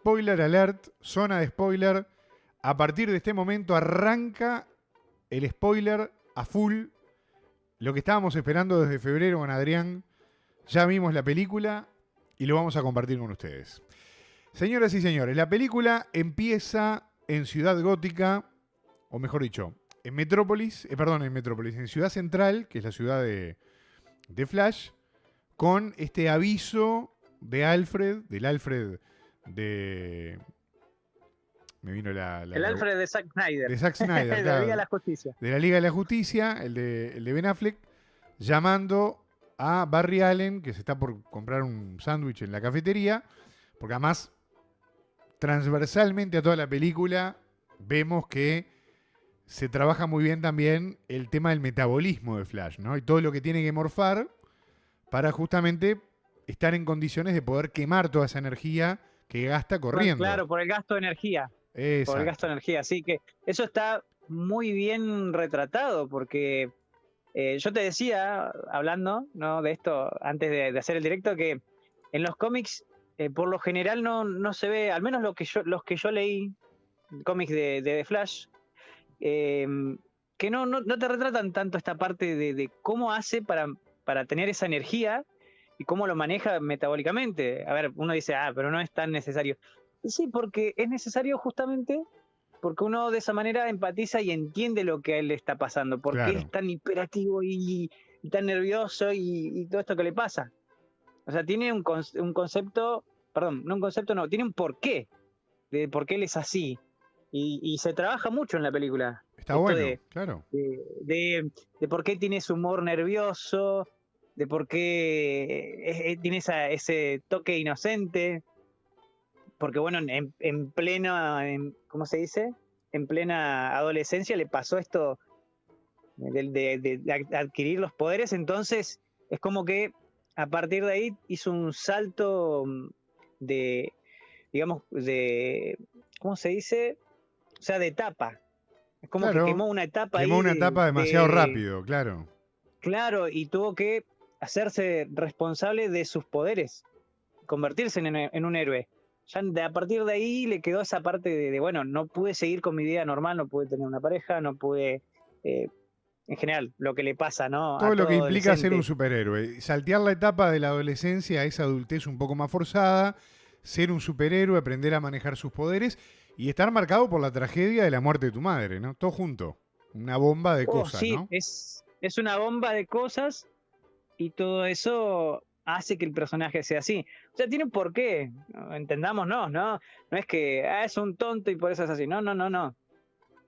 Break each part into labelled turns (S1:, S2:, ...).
S1: spoiler alert, zona de spoiler. A partir de este momento arranca el spoiler a full. Lo que estábamos esperando desde febrero con Adrián. Ya vimos la película y lo vamos a compartir con ustedes. Señoras y señores, la película empieza en Ciudad Gótica, o mejor dicho, en Metrópolis, en Ciudad Central, que es la ciudad de Flash, con este aviso de Alfred, del Alfred de... Me vino
S2: el Alfred de Zack Snyder.
S1: De Zack Snyder,
S2: de
S1: claro,
S2: la Liga de la Justicia.
S1: De la Liga de la Justicia, el de Ben Affleck, llamando a Barry Allen, que se está por comprar un sándwich en la cafetería, porque además, transversalmente a toda la película, vemos que se trabaja muy bien también el tema del metabolismo de Flash, ¿no? Y todo lo que tiene que morfar para justamente estar en condiciones de poder quemar toda esa energía que gasta corriendo.
S2: Claro, por el gasto de energía.
S1: Exacto.
S2: Por el gasto de energía. Así que eso está muy bien retratado, porque yo te decía, hablando, ¿no?, de esto antes de hacer el directo, que en los cómics por lo general no se ve, al menos los que yo leí, cómics de Flash, que no te retratan tanto esta parte de cómo hace para tener esa energía y cómo lo maneja metabólicamente. A ver, uno dice, pero no es tan necesario. Y sí, porque es necesario justamente porque uno de esa manera empatiza y entiende lo que a él le está pasando, por qué es tan hiperactivo y tan nervioso y todo esto que le pasa. O sea, tiene un concepto, perdón, no un concepto, no, tiene un porqué de por qué él es así. Y se trabaja mucho en la película.
S1: Está bueno, claro.
S2: De por qué tiene ese humor nervioso, de por qué tiene ese toque inocente. Porque bueno, en pleno, ¿cómo se dice? En plena adolescencia le pasó esto de adquirir los poderes, entonces es como que a partir de ahí hizo un salto de, digamos, ¿cómo se dice? O sea, de etapa. Es como que quemó una etapa ahí.
S1: Quemó una etapa demasiado rápido, claro.
S2: Claro, y tuvo que hacerse responsable de sus poderes, convertirse en un héroe. Ya a partir de ahí le quedó esa parte de, bueno, no pude seguir con mi vida normal, no pude tener una pareja, no pude, en general, lo que le pasa, ¿no?
S1: Todo lo que implica ser un superhéroe. Saltear la etapa de la adolescencia a esa adultez un poco más forzada, ser un superhéroe, aprender a manejar sus poderes y estar marcado por la tragedia de la muerte de tu madre, ¿no? Todo junto. Una bomba de cosas,
S2: sí,
S1: ¿no?
S2: Es una bomba de cosas y todo eso hace que el personaje sea así. O sea, tiene un porqué, entendámonos, ¿no? No es que es un tonto y por eso es así. No.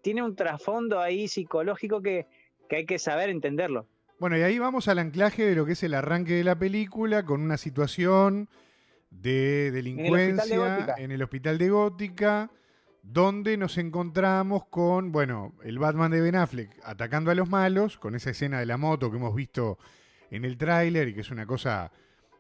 S2: Tiene un trasfondo ahí psicológico que hay que saber entenderlo.
S1: Bueno, y ahí vamos al anclaje de lo que es el arranque de la película, con una situación de delincuencia en el hospital de Gótica, donde nos encontramos con, bueno, el Batman de Ben Affleck atacando a los malos, con esa escena de la moto que hemos visto en el tráiler y que es una cosa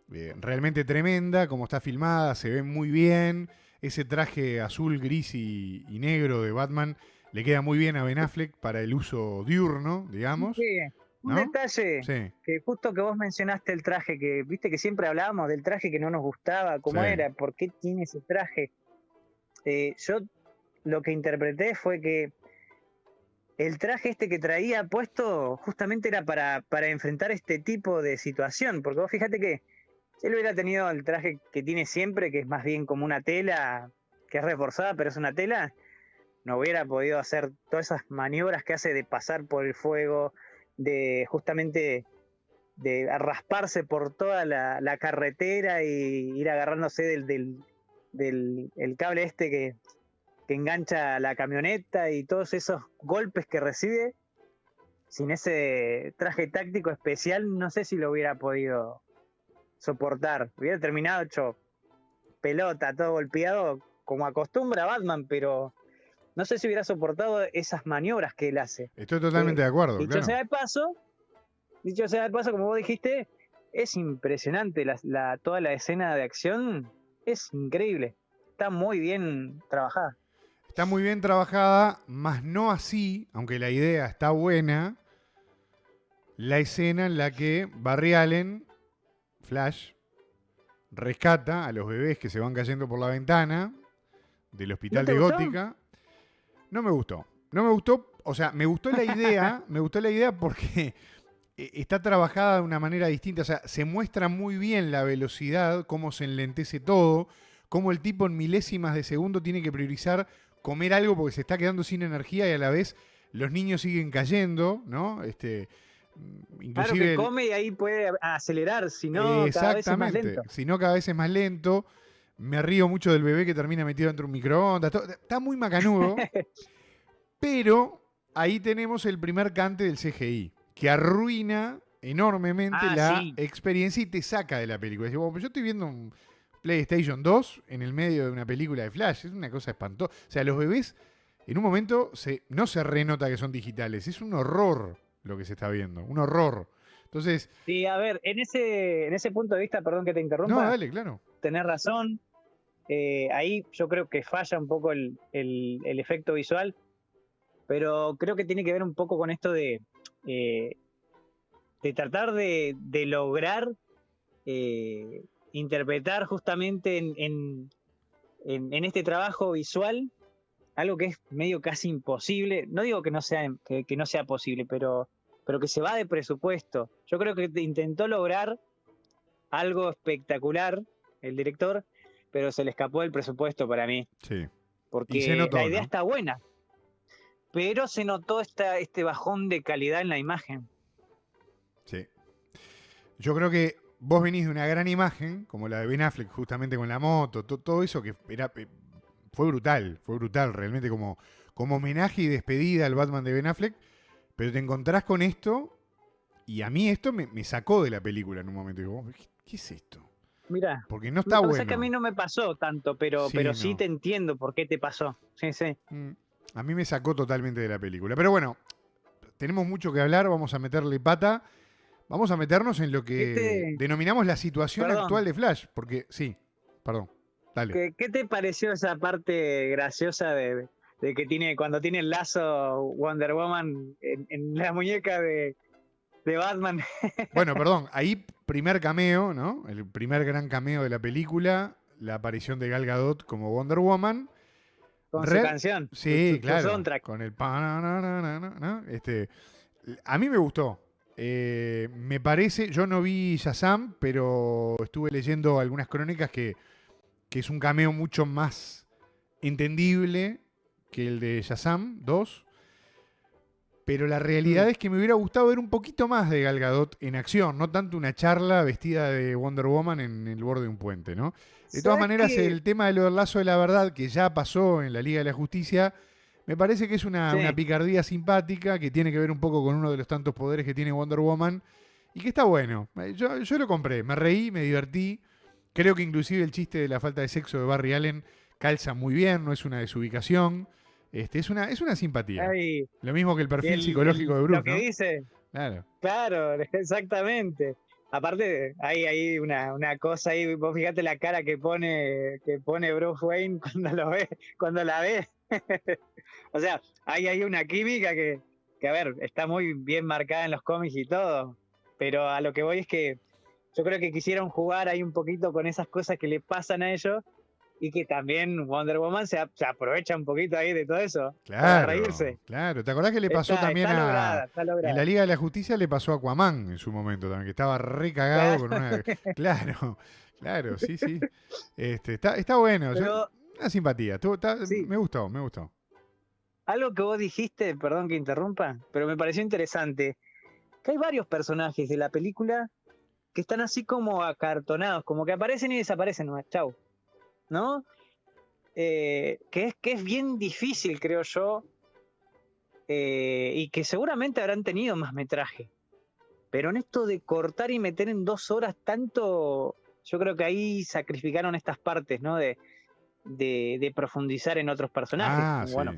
S1: realmente tremenda, como está filmada, se ve muy bien, ese traje azul, gris y negro de Batman le queda muy bien a Ben Affleck para el uso diurno, digamos.
S2: Sí, un detalle, que justo que vos mencionaste el traje, que viste que siempre hablábamos del traje que no nos gustaba, cómo era, por qué tiene ese traje. Yo lo que interpreté fue que el traje este que traía puesto justamente era para enfrentar este tipo de situación, porque vos fíjate que si él hubiera tenido el traje que tiene siempre, que es más bien como una tela, que es reforzada, pero es una tela, no hubiera podido hacer todas esas maniobras que hace de pasar por el fuego, de justamente de rasparse por toda la carretera y ir agarrándose del cable este que engancha la camioneta y todos esos golpes que recibe. Sin ese traje táctico especial no sé si lo hubiera podido soportar. Hubiera terminado hecho pelota, todo golpeado como acostumbra Batman, pero no sé si hubiera soportado esas maniobras que él hace.
S1: Estoy totalmente de acuerdo.
S2: Dicho sea de paso, como vos dijiste, es impresionante toda la escena de acción, es increíble, está muy bien trabajada.
S1: Está muy bien trabajada, mas no así, aunque la idea está buena, la escena en la que Barry Allen, Flash, rescata a los bebés que se van cayendo por la ventana del hospital
S2: ¿No
S1: de
S2: te gustó?
S1: Gótica. No me gustó. No me gustó, o sea, me gustó la idea, porque está trabajada de una manera distinta. O sea, se muestra muy bien la velocidad, cómo se enlentece todo, cómo el tipo en milésimas de segundo tiene que priorizar comer algo porque se está quedando sin energía y a la vez los niños siguen cayendo, ¿no?
S2: Claro que
S1: Inclusive
S2: come y ahí puede acelerar, si no, cada vez es más
S1: exactamente,
S2: lento.
S1: si no cada vez es más lento. Me río mucho del bebé que termina metido dentro de un microondas. Está muy macanudo, pero ahí tenemos el primer cante del CGI, que arruina enormemente la
S2: Sí.
S1: experiencia y te saca de la película. Dice, bueno, pues yo estoy viendo un PlayStation 2 en el medio de una película de Flash. Es una cosa espantosa. O sea, los bebés en un momento no se renota que son digitales. Es un horror lo que se está viendo. Un horror. Entonces...
S2: Sí, a ver, en ese punto de vista, perdón que te
S1: No,
S2: interrumpa,
S1: dale, claro.
S2: tenés razón. Ahí yo creo que falla un poco el efecto visual, pero creo que tiene que ver un poco con esto de tratar de lograr interpretar justamente en este trabajo visual algo que es medio casi imposible. No digo que no sea posible, pero que se va de presupuesto. Yo creo que intentó lograr algo espectacular el director, pero se le escapó el presupuesto para mí.
S1: Sí.
S2: Porque
S1: Y se notó,
S2: la idea
S1: ¿no?
S2: está buena, pero se notó este bajón de calidad en la imagen.
S1: Sí. Yo creo que vos venís de una gran imagen, como la de Ben Affleck, justamente con la moto, todo eso que fue brutal, realmente como homenaje y despedida al Batman de Ben Affleck, pero te encontrás con esto, y a mí esto me sacó de la película en un momento. Digo, ¿qué es esto?
S2: Mira,
S1: Porque no
S2: lo
S1: está
S2: que pasa es que a
S1: bueno.
S2: mí no me pasó tanto, pero sí
S1: no.
S2: te entiendo por qué te pasó. Sí, sí.
S1: A mí me sacó totalmente de la película. Pero bueno, tenemos mucho que hablar, vamos a meterle pata. Vamos a meternos en lo que denominamos la situación actual de Flash. Porque, sí, perdón, dale.
S2: ¿Qué te pareció esa parte graciosa de que cuando tiene el lazo Wonder Woman en la muñeca de Batman?
S1: Bueno, perdón, ahí primer cameo, ¿no? El primer gran cameo de la película, la aparición de Gal Gadot como Wonder Woman.
S2: Con su canción,
S1: Sí,
S2: su
S1: claro,
S2: soundtrack.
S1: con el ¿no? A mí me gustó. Me parece, yo no vi Shazam, pero estuve leyendo algunas crónicas que es un cameo mucho más entendible que el de Shazam 2. Pero la realidad es que me hubiera gustado ver un poquito más de Gal Gadot en acción, no tanto una charla vestida de Wonder Woman en el borde de un puente, ¿no? De todas maneras, el tema del lazo de la verdad, que ya pasó en la Liga de la Justicia, me parece que es una picardía simpática que tiene que ver un poco con uno de los tantos poderes que tiene Wonder Woman y que está bueno. Yo lo compré, me reí, me divertí. Creo que inclusive el chiste de la falta de sexo de Barry Allen calza muy bien, no es una desubicación. Es una simpatía.
S2: Ay,
S1: lo mismo que el perfil psicológico de Bruce,
S2: lo que
S1: ¿no?
S2: dice. Claro, exactamente. Aparte, hay una cosa ahí, vos fíjate la cara que pone Bruce Wayne cuando la ve. O sea, hay una química que, a ver, está muy bien marcada en los cómics y todo. Pero a lo que voy es que yo creo que quisieron jugar ahí un poquito con esas cosas que le pasan a ellos y que también Wonder Woman se aprovecha un poquito ahí de todo eso para reírse.
S1: Claro. ¿Te acordás que le pasó también
S2: está lograda.
S1: En la Liga de la Justicia le pasó a Aquaman en su momento también, que estaba recagado con una... Claro, sí. Está bueno.
S2: Pero,
S1: una simpatía.
S2: Sí.
S1: Me gustó.
S2: Algo que vos dijiste, perdón que interrumpa, pero me pareció interesante, que hay varios personajes de la película que están así como acartonados, como que aparecen y desaparecen nomás, chau. ¿No? Que es bien difícil, creo yo, y que seguramente habrán tenido más metraje. Pero en esto de cortar y meter en 2 horas tanto, yo creo que ahí sacrificaron estas partes, ¿no? De profundizar en otros personajes. Como,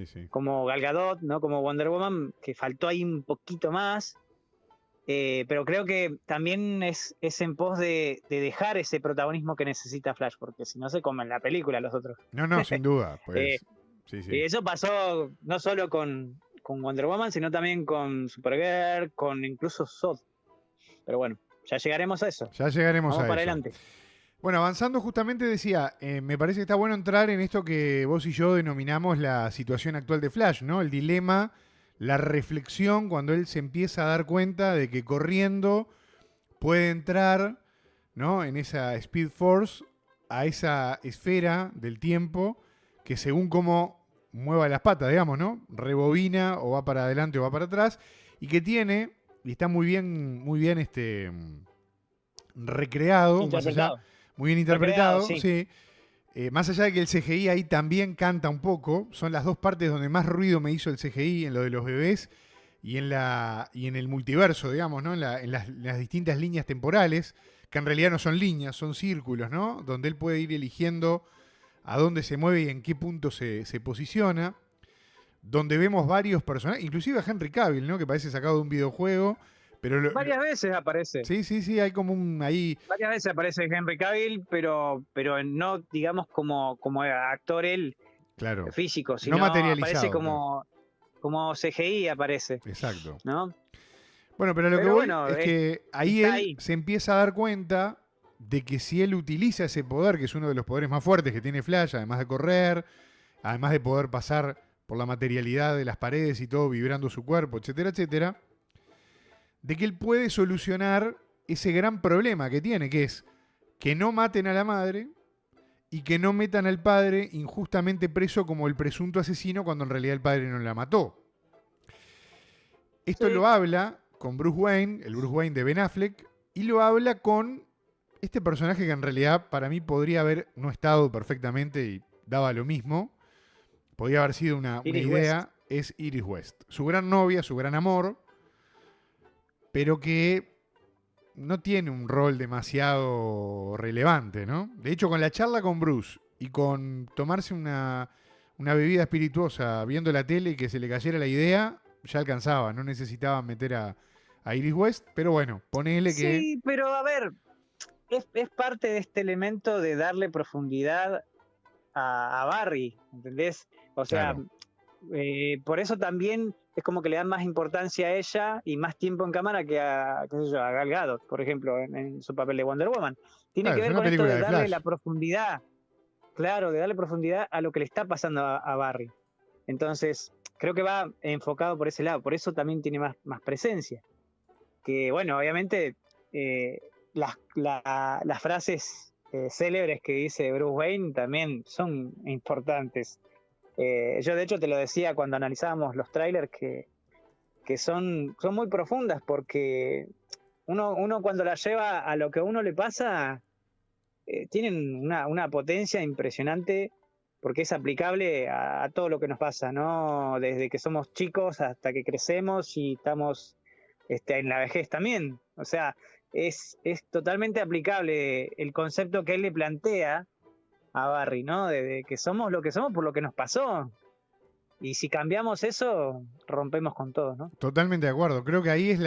S1: sí.
S2: Como Gal Gadot, ¿no? Como Wonder Woman, que faltó ahí un poquito más. Pero creo que también es en pos de dejar ese protagonismo que necesita Flash, porque si no se comen la película los otros.
S1: No, sin duda. Pues, sí.
S2: Y eso pasó no solo con Wonder Woman, sino también con Supergirl, con incluso Zod. Pero bueno, ya llegaremos a eso.
S1: Ya llegaremos
S2: Vamos
S1: a
S2: para
S1: eso.
S2: adelante.
S1: Bueno, avanzando justamente decía, me parece que está bueno entrar en esto que vos y yo denominamos la situación actual de Flash, ¿no? El dilema, la reflexión cuando él se empieza a dar cuenta de que corriendo puede entrar, ¿no? En esa Speed Force, a esa esfera del tiempo que según cómo mueva las patas, digamos, ¿no? Rebobina o va para adelante o va para atrás y que tiene, y está muy bien recreado, más allá, muy bien interpretado,
S2: sí.
S1: sí. Más allá de que el CGI ahí también canta un poco, son las dos partes donde más ruido me hizo el CGI, en lo de los bebés y en el multiverso, digamos, ¿no? En las distintas líneas temporales, que en realidad no son líneas, son círculos, ¿no? Donde él puede ir eligiendo a dónde se mueve y en qué punto se posiciona. Donde vemos varios personajes, inclusive a Henry Cavill, ¿no? Que parece sacado de un videojuego. Pero
S2: varias veces aparece.
S1: Sí, hay como un ahí.
S2: Varias veces aparece Henry Cavill, pero no, digamos, como actor él,
S1: claro,
S2: físico, sino
S1: no materializado,
S2: aparece como CGI aparece.
S1: Exacto.
S2: ¿No?
S1: Bueno, pero lo que voy es que ahí se empieza a dar cuenta de que si él utiliza ese poder, que es uno de los poderes más fuertes que tiene Flash, además de correr, además de poder pasar por la materialidad de las paredes y todo, vibrando su cuerpo, etcétera, etcétera, de que él puede solucionar ese gran problema que tiene, que es que no maten a la madre y que no metan al padre injustamente preso como el presunto asesino cuando en realidad el padre no la mató. Esto lo habla con Bruce Wayne, el Bruce Wayne de Ben Affleck, y lo habla con este personaje que en realidad para mí podría haber no estado perfectamente y daba lo mismo. Podría haber sido una idea. Es Iris West. Su gran novia, su gran amor, pero que no tiene un rol demasiado relevante, ¿no? De hecho, con la charla con Bruce y con tomarse una bebida espirituosa viendo la tele y que se le cayera la idea, ya alcanzaba, no necesitaba meter a Iris West, pero bueno, ponele que...
S2: Sí, pero a ver, es parte de este elemento de darle profundidad a Barry, ¿entendés? O sea, claro. Por eso también es como que le dan más importancia a ella y más tiempo en cámara que a, qué sé yo, a Gal Gadot, por ejemplo, en su papel de Wonder Woman. Tiene que ver con esto de darle la profundidad, claro, de darle profundidad a lo que le está pasando a Barry. Entonces, creo que va enfocado por ese lado, por eso también tiene más presencia. Que bueno, obviamente las frases célebres que dice Bruce Wayne también son importantes. Yo de hecho te lo decía cuando analizábamos los trailers que son muy profundas porque uno cuando las lleva a lo que a uno le pasa tienen una potencia impresionante porque es aplicable a todo lo que nos pasa, ¿no? Desde que somos chicos hasta que crecemos y estamos en la vejez también. O sea, es totalmente aplicable el concepto que él le plantea a Barry, ¿no? De que somos lo que somos por lo que nos pasó. Y si cambiamos eso, rompemos con todo, ¿no?
S1: Totalmente de acuerdo. Creo que ahí es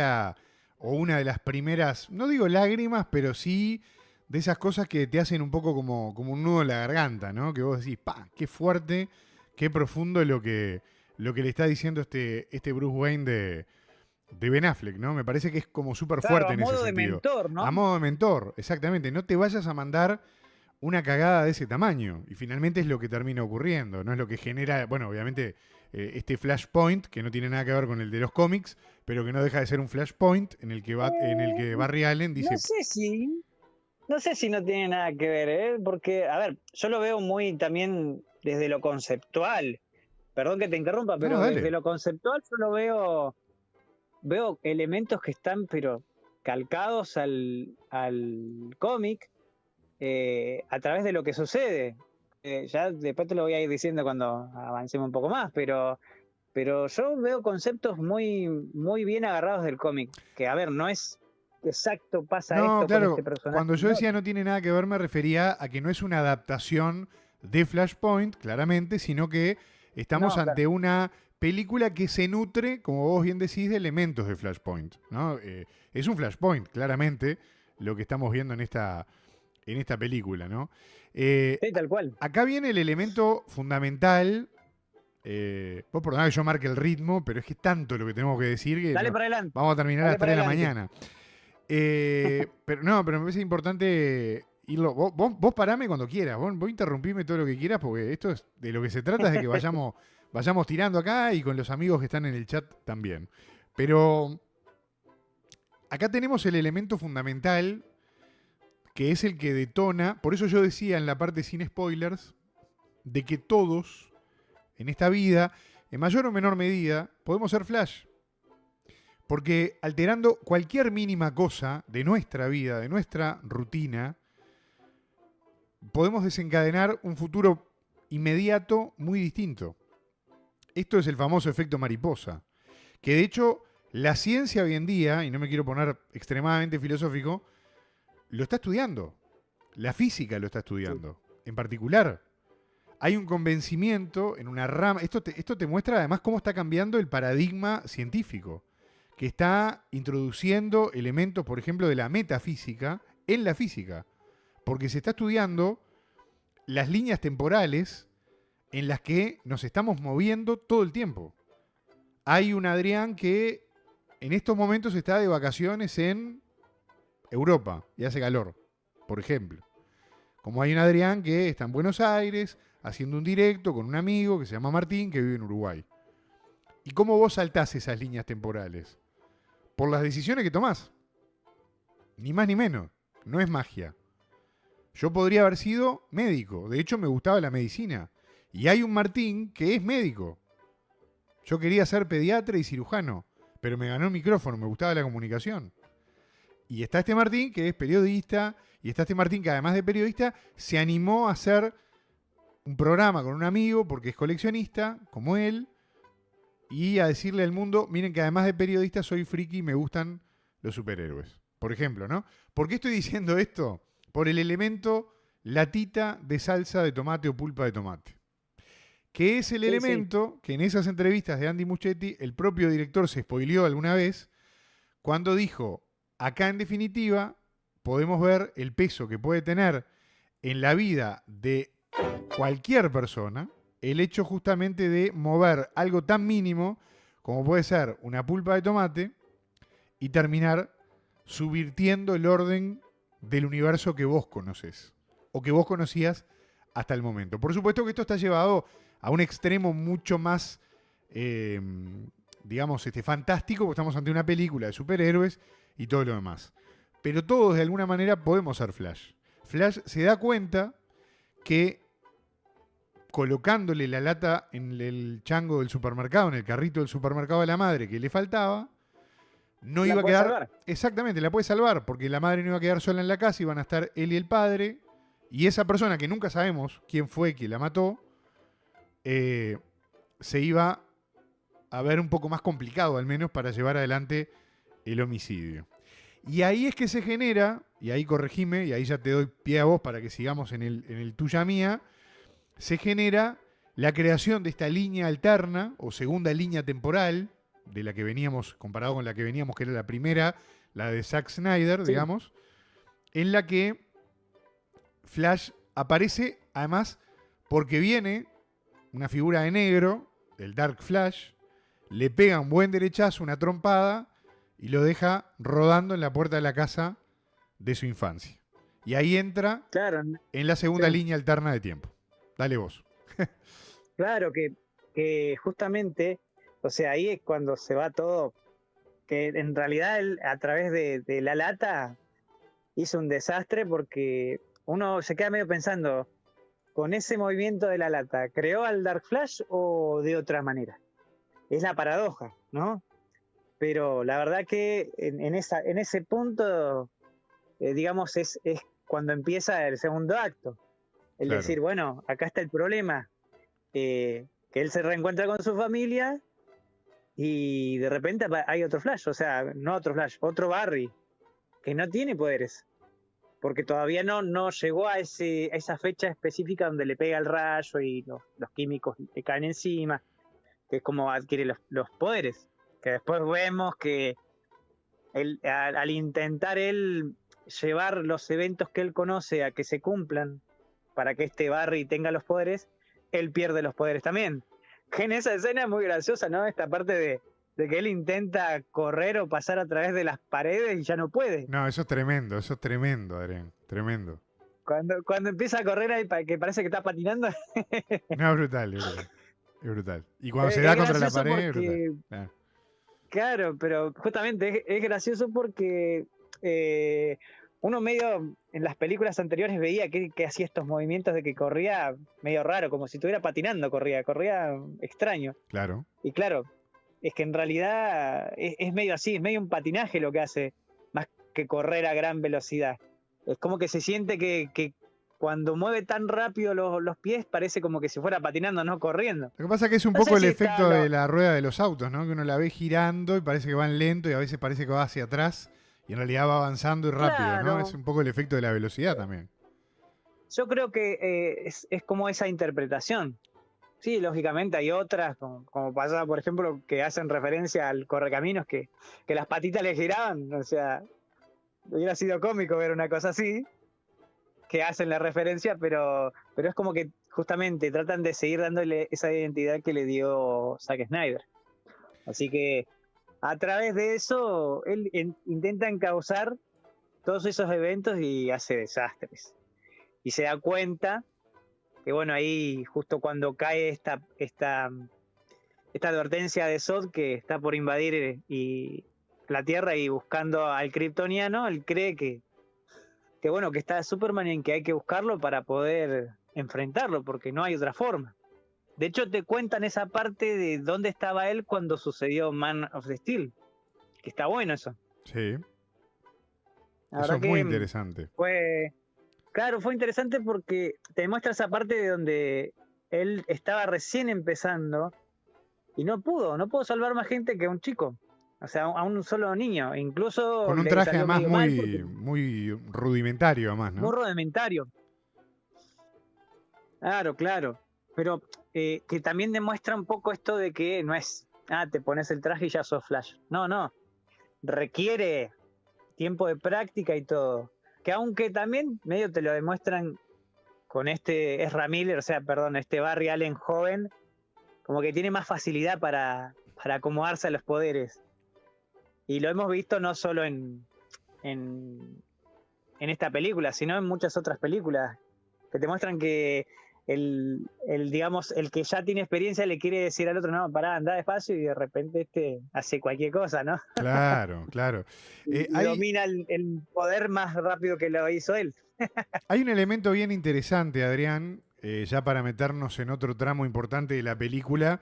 S1: una de las primeras, no digo lágrimas, pero sí de esas cosas que te hacen un poco como un nudo en la garganta, ¿no? Que vos decís, ¡pah! Qué fuerte, qué profundo lo que le está diciendo este Bruce Wayne de Ben Affleck, ¿no? Me parece que es como súper fuerte en ese sentido. A modo de
S2: mentor, ¿no?
S1: A modo de mentor, exactamente. No te vayas a mandar una cagada de ese tamaño. Y finalmente es lo que termina ocurriendo, ¿no? Es lo que genera, bueno, obviamente, este Flashpoint, que no tiene nada que ver con el de los cómics, pero que no deja de ser un Flashpoint en el que Barry Allen dice...
S2: No sé si no tiene nada que ver, ¿eh? Porque, a ver, yo lo veo muy también desde lo conceptual. Perdón que te interrumpa, pero desde lo conceptual yo lo veo elementos que están, pero calcados al cómic a través de lo que sucede. Ya después te lo voy a ir diciendo cuando avancemos un poco más, pero yo veo conceptos muy, muy bien agarrados del cómic. Que, a ver, no es exacto, pasa esto
S1: claro,
S2: con este personaje.
S1: Cuando yo decía no tiene nada que ver, me refería a que no es una adaptación de Flashpoint, claramente, sino que estamos ante una película que se nutre, como vos bien decís, de elementos de Flashpoint, ¿no? Es un Flashpoint, claramente, lo que estamos viendo en esta película, ¿no?
S2: Sí, tal cual.
S1: Acá viene el elemento fundamental. Vos perdonad que yo marque el ritmo, pero es que es tanto lo que tenemos que decir que
S2: dale para adelante.
S1: Vamos a terminar a las 3 de la mañana. Pero me parece importante irlo. Vos parame cuando quieras, vos interrumpime todo lo que quieras, porque esto es de lo que se trata es de que vayamos tirando acá y con los amigos que están en el chat también. Pero acá tenemos el elemento fundamental, que es el que detona, por eso yo decía en la parte sin spoilers, de que todos en esta vida, en mayor o menor medida, podemos ser Flash. Porque alterando cualquier mínima cosa de nuestra vida, de nuestra rutina, podemos desencadenar un futuro inmediato muy distinto. Esto es el famoso efecto mariposa, que de hecho la ciencia hoy en día, y no me quiero poner extremadamente filosófico, lo está estudiando. La física lo está estudiando. En particular, hay un convencimiento en una rama. Esto te muestra además cómo está cambiando el paradigma científico, que está introduciendo elementos, por ejemplo, de la metafísica en la física. Porque se está estudiando las líneas temporales en las que nos estamos moviendo todo el tiempo. Hay un Adrián que en estos momentos está de vacaciones en Europa y hace calor, por ejemplo. Como hay un Adrián que está en Buenos Aires haciendo un directo con un amigo que se llama Martín que vive en Uruguay. ¿Y cómo vos saltás esas líneas temporales? Por las decisiones que tomás. Ni más ni menos. No es magia. Yo podría haber sido médico. De hecho, me gustaba la medicina. Y hay un Martín que es médico. Yo quería ser pediatra y cirujano, pero me ganó el micrófono, me gustaba la comunicación. Y está este Martín que es periodista, y está este Martín que además de periodista se animó a hacer un programa con un amigo porque es coleccionista, como él, y a decirle al mundo, miren que además de periodista soy friki y me gustan los superhéroes. Por ejemplo, ¿no? ¿Por qué estoy diciendo esto? Por el elemento latita de salsa de tomate o pulpa de tomate. Que es el elemento que en esas entrevistas de Andy Muschietti el propio director se spoileó alguna vez cuando dijo, acá en definitiva podemos ver el peso que puede tener en la vida de cualquier persona el hecho justamente de mover algo tan mínimo como puede ser una pulpa de tomate y terminar subvirtiendo el orden del universo que vos conocés o que vos conocías hasta el momento. Por supuesto que esto está llevado a un extremo mucho más, digamos, fantástico, porque estamos ante una película de superhéroes y todo lo demás. Pero todos de alguna manera podemos ser Flash. Flash se da cuenta que colocándole la lata en el chango del supermercado, en el carrito del supermercado de la madre que le faltaba, no iba a quedar... Salvar. Exactamente, la puede salvar, porque la madre no iba a quedar sola en la casa, iban a estar él y el padre, y esa persona que nunca sabemos quién fue que la mató, se iba a ver un poco más complicado, al menos, para llevar adelante el homicidio. Y ahí es que se genera, y ahí corregime, y ahí ya te doy pie a vos para que sigamos en el tuya mía, se genera la creación de esta línea alterna, o segunda línea temporal, de la que veníamos, comparado con la que veníamos, que era la primera, la de Zack Snyder, digamos, en la que Flash aparece, además, porque viene una figura de negro, el Dark Flash, le pega un buen derechazo, una trompada, y lo deja rodando en la puerta de la casa de su infancia. Y ahí entra en la segunda línea alterna de tiempo. Dale vos.
S2: Claro, que justamente, o sea, ahí es cuando se va todo, que en realidad él, a través de la lata, hizo un desastre porque uno se queda medio pensando, con ese movimiento de la lata, ¿creó al Dark Flash o de otra manera? Es la paradoja, ¿no? Pero la verdad que en ese punto, digamos, es cuando empieza el segundo acto. El decir, bueno, acá está el problema, que él se reencuentra con su familia y de repente hay otro Flash, o sea, no otro Flash, otro Barry, que no tiene poderes. Porque todavía no llegó a esa fecha específica donde le pega el rayo y los químicos le caen encima, que es como adquiere los poderes. Que después vemos que al intentar él llevar los eventos que él conoce a que se cumplan para que este Barry tenga los poderes, él pierde los poderes también. Que en esa escena es muy graciosa, ¿no? Esta parte de que él intenta correr o pasar a través de las paredes y ya no puede.
S1: No, eso es tremendo, Adrián. Tremendo.
S2: Cuando empieza a correr ahí, que parece que está patinando.
S1: No, es brutal, es brutal. Es brutal. Y cuando se da contra la pared, es brutal.
S2: Claro, pero justamente es gracioso porque uno medio en las películas anteriores veía que hacía estos movimientos de que corría medio raro, como si estuviera patinando, corría extraño.
S1: Claro.
S2: Y claro, es que en realidad es medio así, es medio un patinaje lo que hace, más que correr a gran velocidad. Es como que se siente que cuando mueve tan rápido los pies parece como que si fuera patinando, no corriendo.
S1: Lo que pasa es que es un poco el efecto de la rueda de los autos, ¿no? Que uno la ve girando y parece que van lento y a veces parece que va hacia atrás y en realidad va avanzando y rápido, claro, ¿no? Es un poco el efecto de la velocidad también.
S2: Yo creo que es como esa interpretación. Sí, lógicamente hay otras, como pasa, por ejemplo, que hacen referencia al Correcaminos, que las patitas le giraban. O sea, hubiera sido cómico ver una cosa así, que hacen la referencia, pero es como que justamente tratan de seguir dándole esa identidad que le dio Zack Snyder. Así que a través de eso, él intenta encauzar todos esos eventos y hace desastres. Y se da cuenta que, bueno, ahí justo cuando cae esta advertencia de Zod que está por invadir la Tierra y buscando al kryptoniano, él cree que bueno, que está Superman y que hay que buscarlo para poder enfrentarlo, porque no hay otra forma. De hecho, te cuentan esa parte de dónde estaba él cuando sucedió Man of Steel, que está bueno eso.
S1: Sí. Eso es muy interesante.
S2: Fue interesante porque te muestra esa parte de donde él estaba recién empezando y no pudo salvar más gente que a un chico. O sea, a un solo niño. Incluso
S1: con un traje además muy rudimentario, además, ¿no?
S2: Muy rudimentario. Claro. Pero que también demuestra un poco esto de que no es, te pones el traje y ya sos Flash. No. Requiere tiempo de práctica y todo. Que aunque también medio te lo demuestran con este Ezra Miller, este Barry Allen joven, como que tiene más facilidad para acomodarse a los poderes. Y lo hemos visto no solo en esta película, sino en muchas otras películas que te muestran que el que ya tiene experiencia le quiere decir al otro, no, pará, anda despacio, y de repente hace cualquier cosa, ¿no?
S1: Claro.
S2: Domina el poder más rápido que lo hizo él.
S1: Hay un elemento bien interesante, Adrián, ya para meternos en otro tramo importante de la película.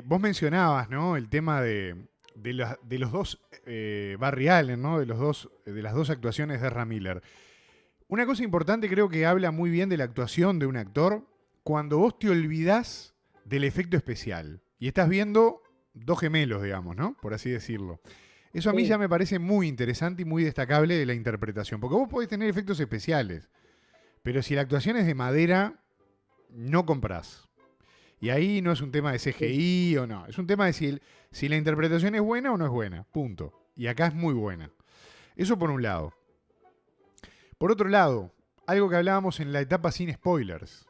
S1: Vos mencionabas, ¿no? El tema de los dos Barry Allen, ¿no? De las dos actuaciones de Ezra Miller. Una cosa importante, creo que habla muy bien de la actuación de un actor cuando vos te olvidás del efecto especial y estás viendo dos gemelos, digamos, ¿no? Por así decirlo. Eso a mí ya me parece muy interesante y muy destacable de la interpretación, porque vos podés tener efectos especiales, pero si la actuación es de madera, no comprás. Y ahí no es un tema de CGI o no, es un tema de si la interpretación es buena o no es buena, punto. Y acá es muy buena. Eso por un lado. Por otro lado, algo que hablábamos en la etapa sin spoilers.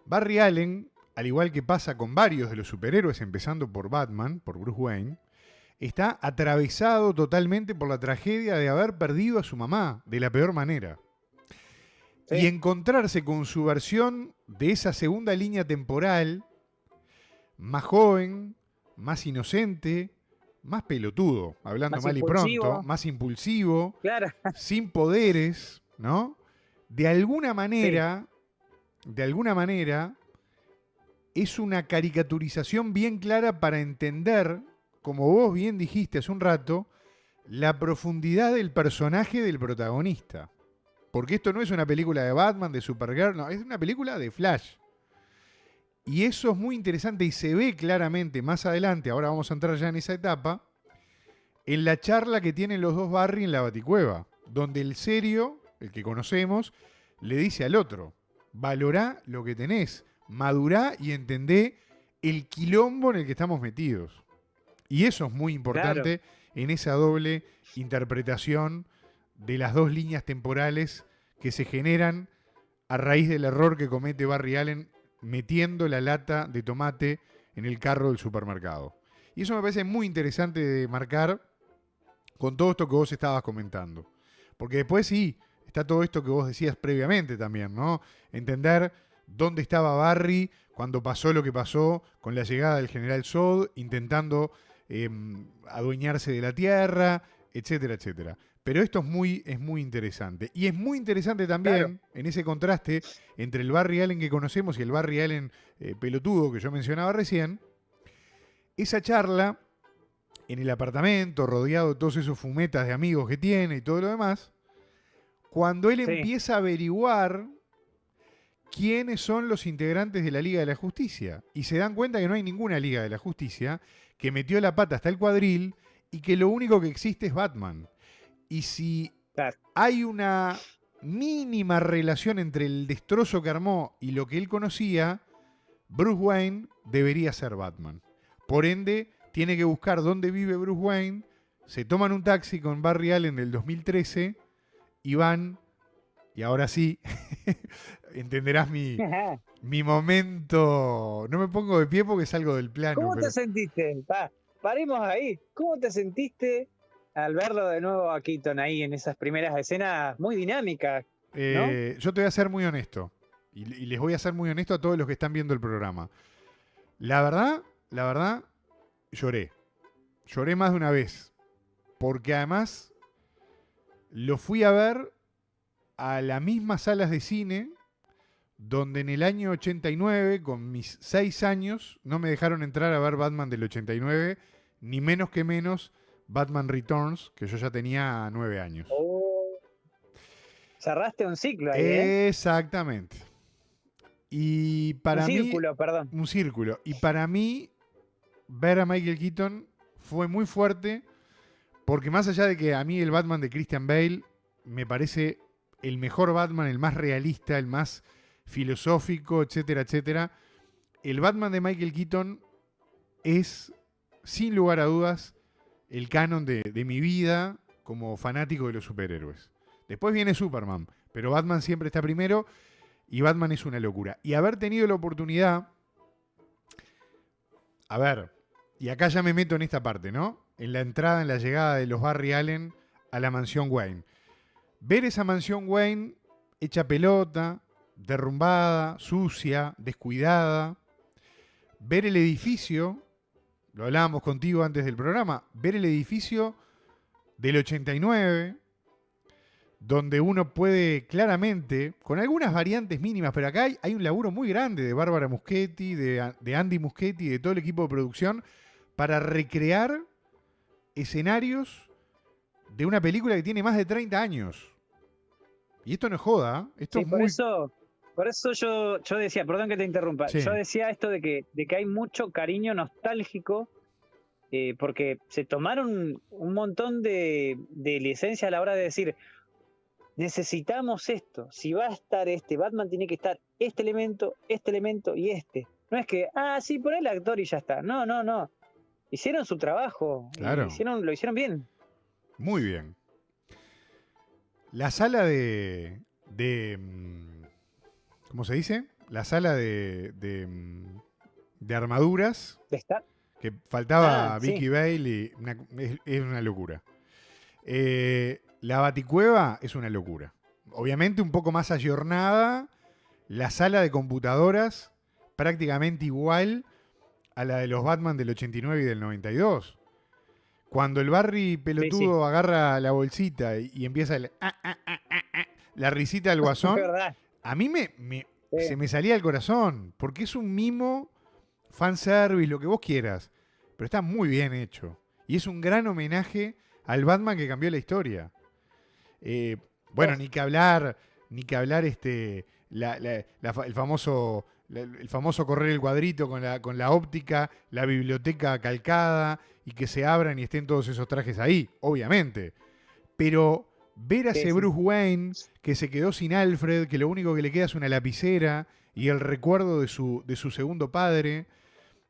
S1: Barry Allen, al igual que pasa con varios de los superhéroes, empezando por Batman, por Bruce Wayne, está atravesado totalmente por la tragedia de haber perdido a su mamá de la peor manera. Sí. Y encontrarse con su versión de esa segunda línea temporal, más joven, más inocente, más pelotudo, hablando más mal impulsivo. Y pronto, más impulsivo,
S2: claro.
S1: Sin poderes, ¿no? De alguna manera, es una caricaturización bien clara para entender, como vos bien dijiste hace un rato, la profundidad del personaje del protagonista. Porque esto no es una película de Batman, de Supergirl, no, es una película de Flash. Y eso es muy interesante y se ve claramente más adelante, ahora vamos a entrar ya en esa etapa, en la charla que tienen los dos Barry en la Baticueva, donde el serio, el que conocemos, le dice al otro, valorá lo que tenés, madurá y entendé el quilombo en el que estamos metidos. Y eso es muy importante en esa doble interpretación de las dos líneas temporales que se generan a raíz del error que comete Barry Allen metiendo la lata de tomate en el carro del supermercado. Y eso me parece muy interesante de marcar con todo esto que vos estabas comentando. Porque después sí, está todo esto que vos decías previamente también, ¿no? Entender dónde estaba Barry cuando pasó lo que pasó con la llegada del general Zod, intentando adueñarse de la Tierra, etcétera, etcétera. Pero esto es muy interesante. Y es muy interesante también, en ese contraste entre el Barry Allen que conocemos y el Barry Allen pelotudo que yo mencionaba recién, esa charla en el apartamento, rodeado de todos esos fumetas de amigos que tiene y todo lo demás, cuando él empieza a averiguar quiénes son los integrantes de la Liga de la Justicia. Y se dan cuenta que no hay ninguna Liga de la Justicia, que metió la pata hasta el cuadril y que lo único que existe es Batman. Y si hay una mínima relación entre el destrozo que armó y lo que él conocía, Bruce Wayne debería ser Batman. Por ende, tiene que buscar dónde vive Bruce Wayne, se toman un taxi con Barry Allen del 2013 y van, y ahora sí, entenderás mi momento. No me pongo de pie porque salgo del plano.
S2: ¿Cómo te sentiste? Paremos ahí. ¿Cómo te sentiste al verlo de nuevo a Keaton ahí en esas primeras escenas muy dinámicas? ¿No?
S1: Yo te voy a ser muy honesto. Y les voy a ser muy honesto a todos los que están viendo el programa. La verdad, lloré. Lloré más de una vez. Porque además lo fui a ver a las mismas salas de cine donde en el año 89, con mis 6 años, no me dejaron entrar a ver Batman del 89, ni menos que menos Batman Returns, que yo ya tenía 9 años.
S2: Cerraste un ciclo ahí,
S1: Exactamente. Y para mí... Un círculo. Y para mí, ver a Michael Keaton fue muy fuerte, porque más allá de que a mí el Batman de Christian Bale me parece el mejor Batman, el más realista, el más filosófico, etcétera, etcétera, el Batman de Michael Keaton es, sin lugar a dudas, el canon de mi vida como fanático de los superhéroes. Después viene Superman, pero Batman siempre está primero y Batman es una locura. Y haber tenido la oportunidad, a ver, y acá ya me meto en esta parte, ¿no? En la entrada, en la llegada de los Barry Allen a la mansión Wayne. Ver esa mansión Wayne hecha pelota, derrumbada, sucia, descuidada. Ver el edificio, lo hablábamos contigo antes del programa, ver el edificio del 89, donde uno puede claramente, con algunas variantes mínimas, pero acá hay un laburo muy grande de Bárbara Muschietti, de Andy Muschietti, de todo el equipo de producción, para recrear escenarios de una película que tiene más de 30 años. Y esto no es joda, esto es muy...
S2: Por eso yo decía, perdón que te interrumpa, yo decía esto de que hay mucho cariño nostálgico, porque se tomaron un montón de licencia a la hora de decir, necesitamos esto, si va a estar Batman tiene que estar este elemento y este. No es que, sí, pon el actor y ya está. No. Hicieron su trabajo,
S1: claro.
S2: Lo hicieron bien.
S1: Muy bien. La sala de ¿cómo se dice? La sala de armaduras.
S2: ¿De estar?
S1: Que faltaba Vicky Bale y es una locura. La Baticueva es una locura. Obviamente un poco más ayornada. La sala de computadoras prácticamente igual a la de los Batman del 89 y del 92. Cuando el Barry pelotudo agarra la bolsita y empieza la risita del guasón, a mí se me salía el corazón, porque es un mimo, fanservice, lo que vos quieras, pero está muy bien hecho. Y es un gran homenaje al Batman que cambió la historia. Bueno, ni que hablar el famoso correr el cuadrito con la óptica, la biblioteca calcada y que se abran y estén todos esos trajes ahí, obviamente. Pero ver a ese Bruce Wayne que se quedó sin Alfred, que lo único que le queda es una lapicera y el recuerdo de su segundo padre,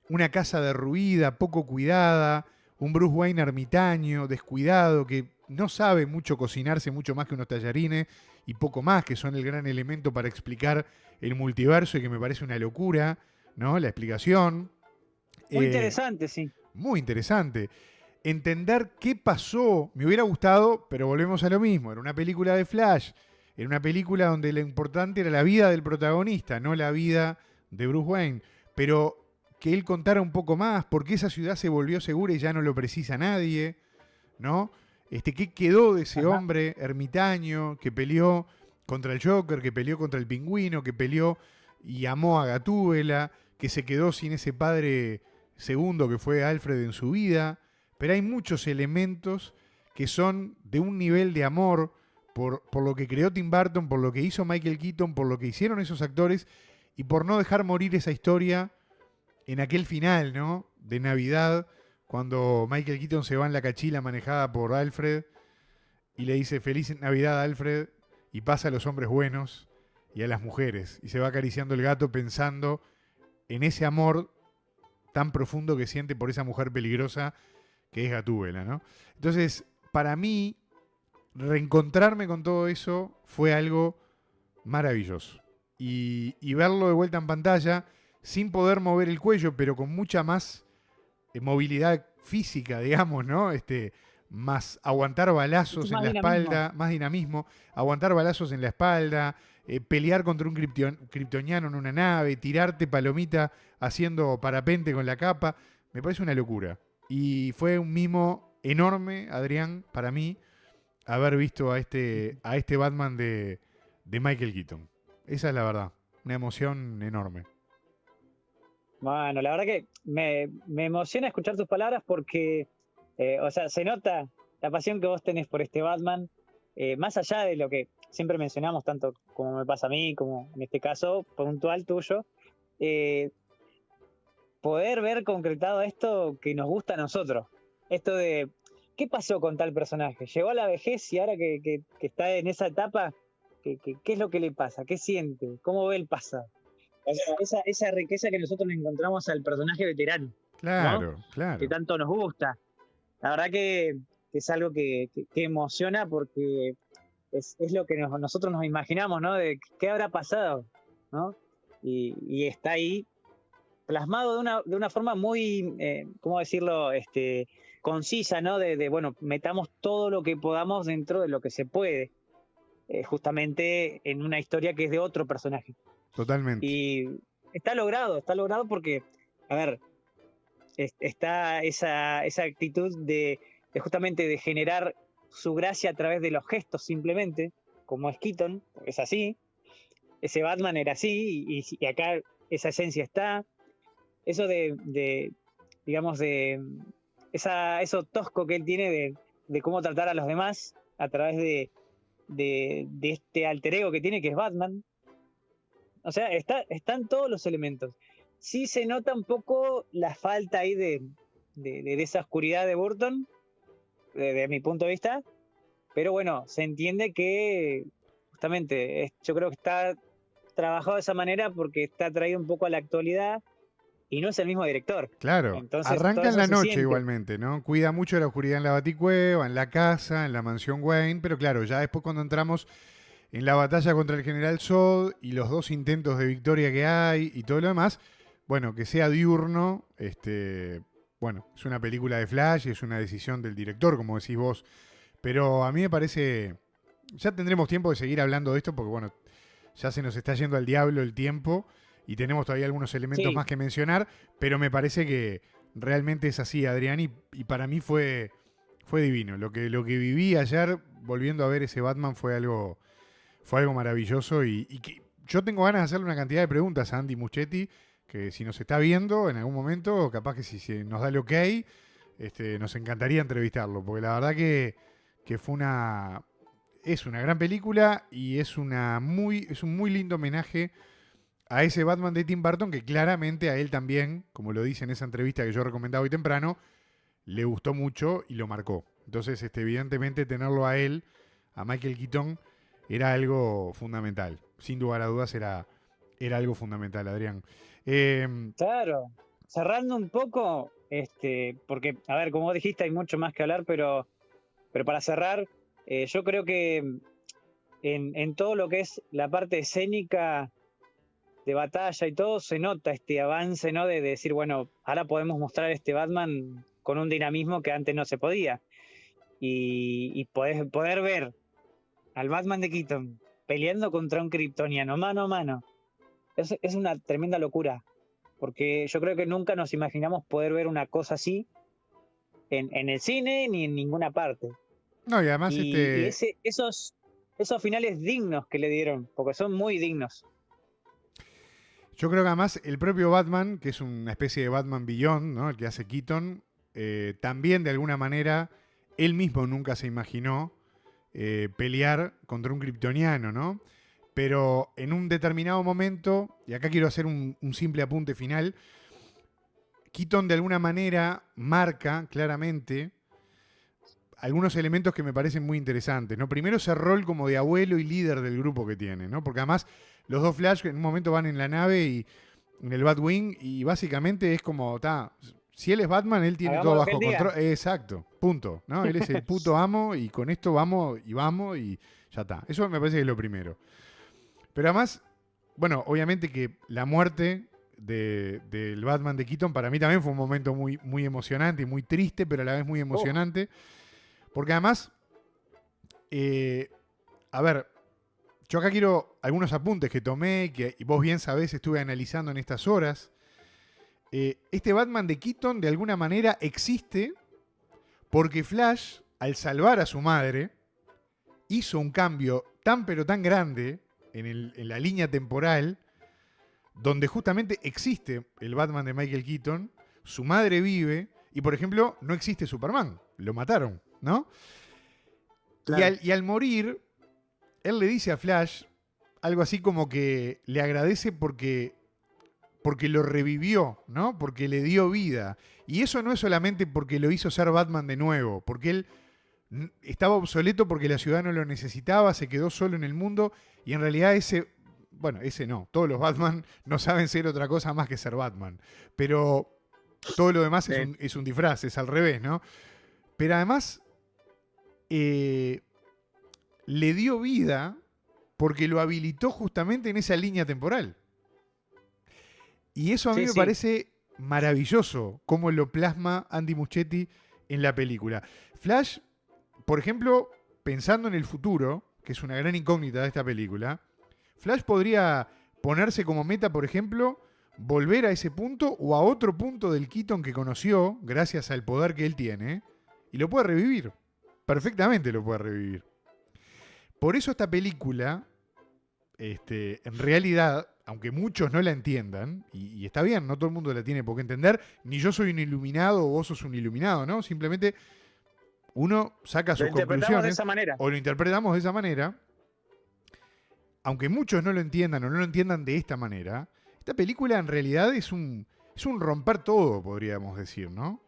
S1: una casa derruida, poco cuidada, un Bruce Wayne ermitaño, descuidado, que no sabe mucho cocinarse, mucho más que unos tallarines y poco más, que son el gran elemento para explicar el multiverso y que me parece una locura, ¿no? La explicación.
S2: Muy interesante, sí.
S1: Muy interesante. Entender qué pasó, me hubiera gustado, pero volvemos a lo mismo. Era una película de Flash, en una película donde lo importante era la vida del protagonista, no la vida de Bruce Wayne. Pero que él contara un poco más, por qué esa ciudad se volvió segura y ya no lo precisa nadie, ¿no? ¿Qué quedó de ese hombre ermitaño que peleó contra el Joker, que peleó contra el Pingüino, que peleó y amó a Gatúbela, que se quedó sin ese padre segundo que fue Alfred en su vida? Pero hay muchos elementos que son de un nivel de amor por lo que creó Tim Burton, por lo que hizo Michael Keaton, por lo que hicieron esos actores y por no dejar morir esa historia en aquel final, ¿no? De Navidad, cuando Michael Keaton se va en la cachila manejada por Alfred y le dice feliz Navidad Alfred y pasa a los hombres buenos y a las mujeres y se va acariciando el gato pensando en ese amor tan profundo que siente por esa mujer peligrosa que es Gatúbela, ¿no? Entonces, para mí, reencontrarme con todo eso fue algo maravilloso. Y verlo de vuelta en pantalla, sin poder mover el cuello, pero con mucha más movilidad física, digamos, ¿no? Más aguantar balazos en la espalda, más dinamismo, aguantar balazos en la espalda, pelear contra un kryptoniano en una nave, tirarte palomita haciendo parapente con la capa, me parece una locura. Y fue un mimo enorme, Adrián, para mí, haber visto a este Batman de Michael Keaton. Esa es la verdad, una emoción enorme.
S2: Bueno, la verdad que me emociona escuchar tus palabras porque, o sea, se nota la pasión que vos tenés por este Batman, más allá de lo que siempre mencionamos, tanto como me pasa a mí, como en este caso puntual tuyo, poder ver concretado esto que nos gusta a nosotros. Esto de, ¿qué pasó con tal personaje? Llegó a la vejez y ahora que está en esa etapa, ¿qué es lo que le pasa? ¿Qué siente? ¿Cómo ve el pasado? O sea, esa riqueza que nosotros le encontramos al personaje veterano.
S1: Claro,
S2: ¿no?
S1: claro.
S2: Que tanto nos gusta. La verdad que es algo que emociona porque es lo que nosotros nos imaginamos, ¿no? De qué habrá pasado, ¿no? Y está ahí plasmado de una forma muy, ¿cómo decirlo? Concisa, ¿no? Bueno, metamos todo lo que podamos dentro de lo que se puede, justamente en una historia que es de otro personaje.
S1: Totalmente.
S2: Y está logrado porque, a ver, está esa actitud de justamente de generar su gracia a través de los gestos simplemente, como es Keaton, es así, ese Batman era así, y acá esa esencia está, eso digamos, eso tosco que él tiene de cómo tratar a los demás a través de este alter ego que tiene, que es Batman. O sea, están todos los elementos. Sí se nota un poco la falta ahí de esa oscuridad de Burton, desde mi punto de vista, pero bueno, se entiende que justamente yo creo que está trabajado de esa manera porque está traído un poco a la actualidad y no es el mismo director.
S1: Claro,
S2: entonces,
S1: arranca en la noche igualmente, ¿no? Cuida mucho de la oscuridad en la Baticueva, en la casa, en la mansión Wayne, pero claro, ya después cuando entramos en la batalla contra el General Zod y los dos intentos de victoria que hay y todo lo demás, bueno, que sea diurno, bueno, es una película de Flash, es una decisión del director, como decís vos, pero a mí me parece, ya tendremos tiempo de seguir hablando de esto porque, bueno, ya se nos está yendo al diablo el tiempo y tenemos todavía algunos elementos más que mencionar, pero me parece que realmente es así, Adrián, y para mí fue divino. Lo que viví ayer volviendo a ver ese Batman fue algo maravilloso y que yo tengo ganas de hacerle una cantidad de preguntas a Andy Muschietti, que si nos está viendo en algún momento, capaz que si nos da el ok, nos encantaría entrevistarlo, porque la verdad que es una gran película y es un muy lindo homenaje a ese Batman de Tim Burton, que claramente a él también, como lo dice en esa entrevista que yo recomendaba hoy temprano, le gustó mucho y lo marcó. Entonces, evidentemente, tenerlo a él, a Michael Keaton, era algo fundamental. Sin lugar a dudas, era algo fundamental, Adrián.
S2: Claro, cerrando un poco, porque, a ver, como dijiste, hay mucho más que hablar, pero para cerrar, yo creo que en todo lo que es la parte escénica de batalla y todo, se nota este avance, ¿no? De decir, bueno, ahora podemos mostrar este Batman con un dinamismo que antes no se podía. Y poder ver al Batman de Keaton peleando contra un kryptoniano, mano a mano. Es una tremenda locura, porque yo creo que nunca nos imaginamos poder ver una cosa así en el cine ni en ninguna parte.
S1: No, y además
S2: esos finales dignos que le dieron, porque son muy dignos.
S1: Yo creo que además el propio Batman, que es una especie de Batman Beyond, ¿no? El que hace Keaton, también de alguna manera él mismo nunca se imaginó pelear contra un kryptoniano, ¿no? Pero en un determinado momento, y acá quiero hacer un simple apunte final, Keaton de alguna manera marca claramente algunos elementos que me parecen muy interesantes, ¿no? Primero ese rol como de abuelo y líder del grupo que tiene, ¿no? Porque además los dos Flash en un momento van en la nave y en el Batwing y básicamente es como, si él es Batman, él tiene todo bajo control. Exacto, punto, ¿no? Él es el puto amo y con esto vamos y ya está. Eso me parece que es lo primero. Pero además, bueno, obviamente que la muerte del Batman de Keaton para mí también fue un momento muy, muy emocionante y muy triste, pero a la vez muy emocionante. Porque además, a ver, yo acá quiero algunos apuntes que tomé, que vos bien sabés, estuve analizando en estas horas. Este Batman de Keaton de alguna manera existe porque Flash, al salvar a su madre, hizo un cambio tan pero tan grande en la línea temporal, donde justamente existe el Batman de Michael Keaton, su madre vive, y por ejemplo, no existe Superman, lo mataron, ¿no? Claro. Y al morir, él le dice a Flash algo así como que le agradece porque lo revivió, ¿no? Porque le dio vida. Y eso no es solamente porque lo hizo ser Batman de nuevo, porque él estaba obsoleto porque la ciudad no lo necesitaba, se quedó solo en el mundo, y en realidad ese no, todos los Batman no saben ser otra cosa más que ser Batman. Pero todo lo demás es un disfraz, es al revés, ¿no? Pero además le dio vida porque lo habilitó justamente en esa línea temporal. Y eso a mí me parece maravilloso, cómo lo plasma Andy Muschietti en la película. Flash, por ejemplo, pensando en el futuro, que es una gran incógnita de esta película, Flash podría ponerse como meta, por ejemplo, volver a ese punto o a otro punto del Keaton que conoció, gracias al poder que él tiene, y lo puede revivir. Perfectamente lo puede revivir. Por eso esta película, en realidad, aunque muchos no la entiendan, y está bien, no todo el mundo la tiene por qué entender, ni yo soy un iluminado o vos sos un iluminado, ¿no? Simplemente uno saca sus conclusiones.
S2: De esa manera.
S1: O lo interpretamos de esa manera. Aunque muchos no lo entiendan o no lo entiendan de esta manera, esta película en realidad es un romper todo, podríamos decir, ¿no?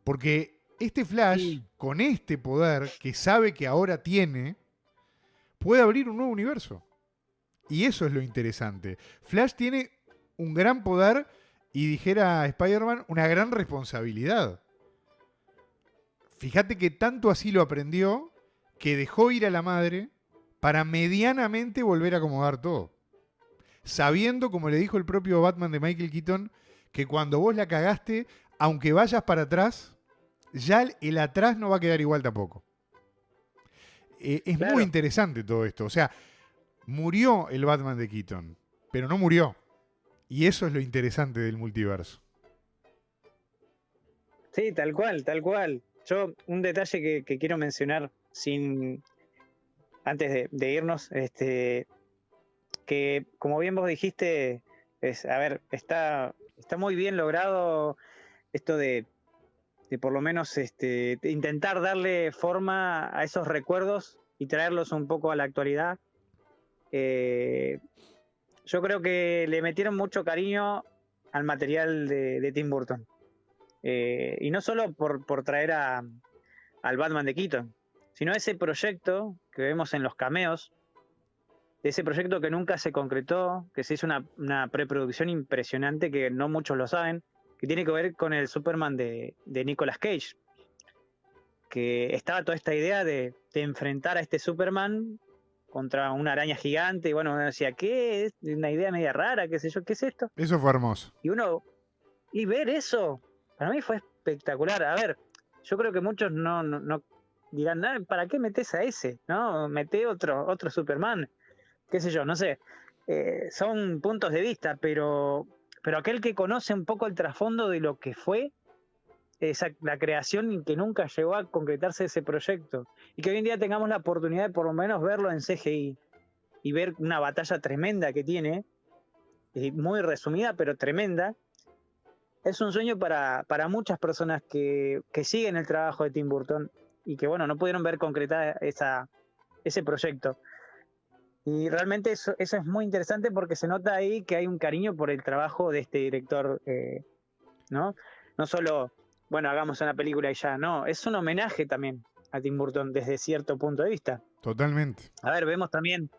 S1: Porque este Flash, con este poder que sabe que ahora tiene, puede abrir un nuevo universo. Y eso es lo interesante. Flash tiene un gran poder y, dijera Spider-Man, una gran responsabilidad. Fíjate que tanto así lo aprendió que dejó ir a la madre para medianamente volver a acomodar todo. Sabiendo, como le dijo el propio Batman de Michael Keaton, que cuando vos la cagaste, aunque vayas para atrás, ya el atrás no va a quedar igual tampoco. Es muy interesante todo esto. O sea, murió el Batman de Keaton, pero no murió. Y eso es lo interesante del multiverso.
S2: Sí, tal cual, tal cual. Yo, un detalle que quiero mencionar antes de irnos, que como bien vos dijiste, está muy bien logrado esto de por lo menos de intentar darle forma a esos recuerdos y traerlos un poco a la actualidad. Yo creo que le metieron mucho cariño al material de Tim Burton. Y no solo por traer al Batman de Keaton, sino ese proyecto que vemos en los cameos, ese proyecto que nunca se concretó, que se hizo una preproducción impresionante que no muchos lo saben, que tiene que ver con el Superman de Nicolas Cage, que estaba toda esta idea de enfrentar a este Superman contra una araña gigante, y bueno, uno decía, ¿qué? Es una idea media rara, qué sé yo, ¿qué es esto?
S1: Eso fue hermoso.
S2: Y ver eso, para mí fue espectacular. A ver, yo creo que muchos no dirán, ¿para qué metes a ese? ¿No? Meté otro Superman. qué sé yo, no sé. Son puntos de vista, pero aquel que conoce un poco el trasfondo de lo que fue la creación y que nunca llegó a concretarse ese proyecto, y que hoy en día tengamos la oportunidad de por lo menos verlo en CGI y ver una batalla tremenda que tiene, muy resumida pero tremenda, es un sueño para muchas personas que siguen el trabajo de Tim Burton y que bueno, no pudieron ver concretada ese proyecto. Y realmente eso es muy interesante porque se nota ahí que hay un cariño por el trabajo de este director, ¿no? No solo, bueno, hagamos una película y ya, no, es un homenaje también a Tim Burton desde cierto punto de vista.
S1: Totalmente.
S2: A ver, vemos también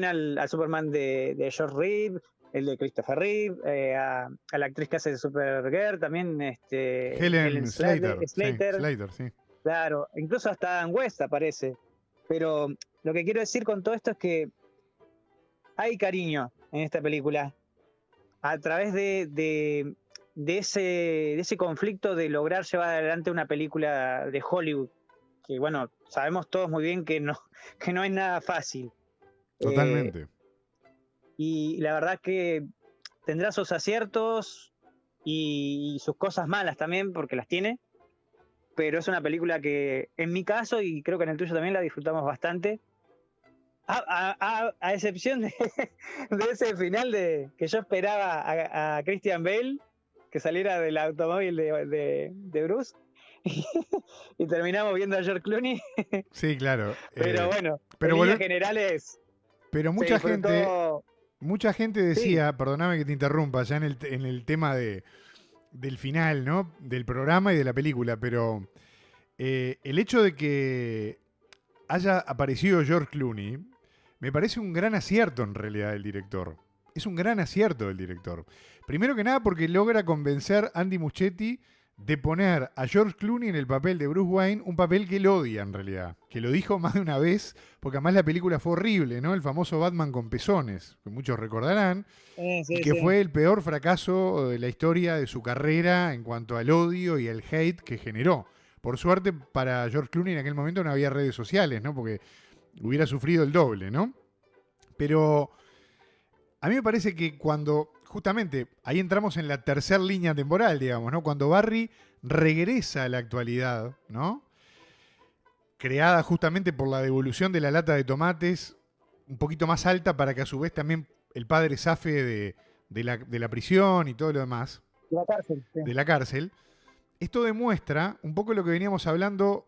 S2: al Superman de George Reeves, el de Christopher Reeve, a la actriz que hace de Supergirl, también
S1: Helen Slater. Slater, sí.
S2: Claro, incluso hasta Adam West aparece. Pero lo que quiero decir con todo esto es que hay cariño en esta película a través de ese conflicto de lograr llevar adelante una película de Hollywood, que bueno, sabemos todos muy bien que no es nada fácil.
S1: Totalmente.
S2: Y la verdad que tendrá sus aciertos y sus cosas malas también, porque las tiene, pero es una película que en mi caso, y creo que en el tuyo también, la disfrutamos bastante, a excepción de ese final que yo esperaba a Christian Bale que saliera del automóvil de Bruce y terminamos viendo a George Clooney.
S1: Sí, claro.
S2: Pero bueno, en líneas generales.
S1: Pero mucha gente decía, sí, perdóname que te interrumpa, ya en el tema del final, ¿no? Del programa y de la película, pero el hecho de que haya aparecido George Clooney me parece un gran acierto en realidad del director. Es un gran acierto del director. Primero que nada porque logra convencer a Andy Muschietti de poner a George Clooney en el papel de Bruce Wayne, un papel que él odia en realidad, que lo dijo más de una vez, porque además la película fue horrible, ¿no? El famoso Batman con pezones, que muchos recordarán, sí, y que fue el peor fracaso de la historia de su carrera en cuanto al odio y el hate que generó. Por suerte para George Clooney en aquel momento no había redes sociales, ¿no? Porque hubiera sufrido el doble, ¿no? Pero a mí me parece que cuando, justamente, ahí entramos en la tercera línea temporal, digamos, ¿no? Cuando Barry regresa a la actualidad, ¿no? Creada justamente por la devolución de la lata de tomates un poquito más alta para que a su vez también el padre zafe de la prisión y todo lo demás.
S2: De la cárcel. Sí.
S1: De la cárcel. Esto demuestra un poco lo que veníamos hablando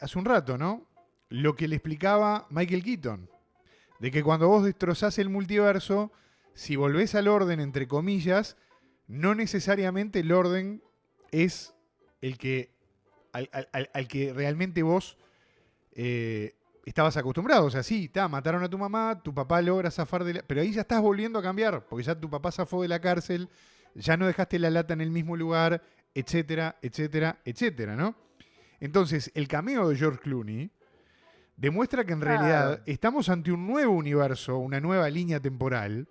S1: hace un rato, ¿no? Lo que le explicaba Michael Keaton. De que cuando vos destrozás el multiverso, si volvés al orden, entre comillas, no necesariamente el orden es el que al que realmente vos estabas acostumbrado. O sea, sí, mataron a tu mamá, tu papá logra zafar de la... Pero ahí ya estás volviendo a cambiar, porque ya tu papá zafó de la cárcel, ya no dejaste la lata en el mismo lugar, etcétera, etcétera, etcétera, ¿no? Entonces, el cameo de George Clooney demuestra que en realidad estamos ante un nuevo universo, una nueva línea temporal,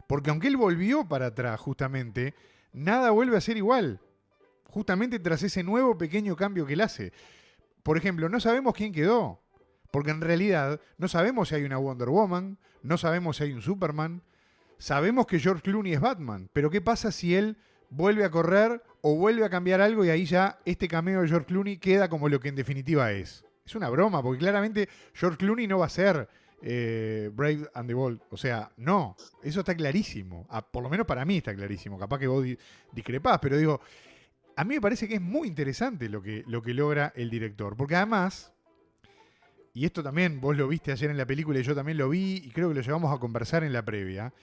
S1: porque aunque él volvió para atrás justamente, nada vuelve a ser igual, justamente tras ese nuevo pequeño cambio que él hace. Por ejemplo, no sabemos quién quedó, porque en realidad no sabemos si hay una Wonder Woman, no sabemos si hay un Superman, sabemos que George Clooney es Batman, pero ¿qué pasa si él vuelve a correr o vuelve a cambiar algo y ahí ya este cameo de George Clooney queda como lo que en definitiva es? Es una broma, porque claramente George Clooney no va a ser Brave and the Bold. O sea, no, eso está clarísimo. Por lo menos para mí está clarísimo. Capaz que vos discrepás, pero digo, a mí me parece que es muy interesante lo que logra el director. Porque además, y esto también vos lo viste ayer en la película y yo también lo vi, y creo que lo llevamos a conversar en la previa,